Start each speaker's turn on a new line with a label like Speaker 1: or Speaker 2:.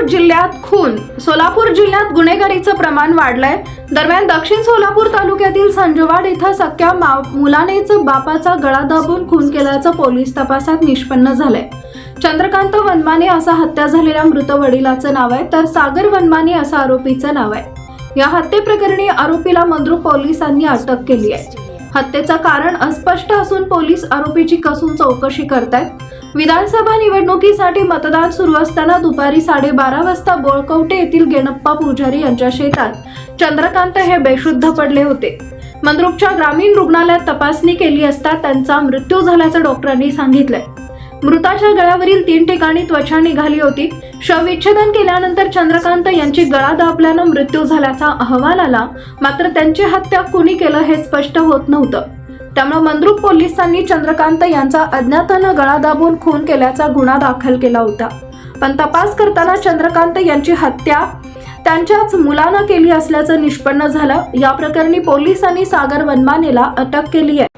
Speaker 1: जिल्ह्यात खून. सोलापूर जिल्ह्यात गुन्हेगारीचं प्रमाण वाढलंय. दरम्यान दक्षिण सोलापूर तालुक्यातील संजवाड इथं सख्या मुलानेच बापाचा गळा दाबून खून केल्याचं पोलीस तपासात निष्पन्न झालंय. चंद्रकांत वनमाने असं हत्या झालेल्या मृत वडिलाचं नाव आहे, तर सागर वनमाने असं आरोपीचं नाव आहे. या हत्येप्रकरणी आरोपीला मंद्रुप पोलिसांनी अटक केली आहे. हत्येचं कारण अस्पष्ट असून पोलीस आरोपीची कसून चौकशी करतायत. विधानसभा निवडणुकीसाठी मतदान सुरू असताना दुपारी 12:30 वाजता बोळकवटे येथील गेनप्पा पुजारी यांच्या शेतात चंद्रकांत हे बेशुद्ध पडले होते. मंद्रुपच्या ग्रामीण रुग्णालयात तपासणी केली असता त्यांचा मृत्यू झाल्याचं डॉक्टरांनी सांगितलंय. मृताच्या गळ्यावरील 3 ठिकाणी त्वचा निघाली होती. शवविच्छेदन केल्यानंतर चंद्रकांत यांची गळा दाबल्यानं मृत्यू झाल्याचा अहवाल आला, मात्र त्यांची हत्या कुणी केलं हे स्पष्ट होत नव्हतं. त्यामुळे मंद्रुप पोलिसांनी चंद्रकांत यांचा अज्ञातानं गळा दाबून खून केल्याचा गुन्हा दाखल केला होता. पण तपास करताना चंद्रकांत यांची हत्या त्यांच्याच मुलानं केली असल्याचं निष्पन्न झालं. या प्रकरणी पोलिसांनी सागर वनमानेला अटक केली आहे.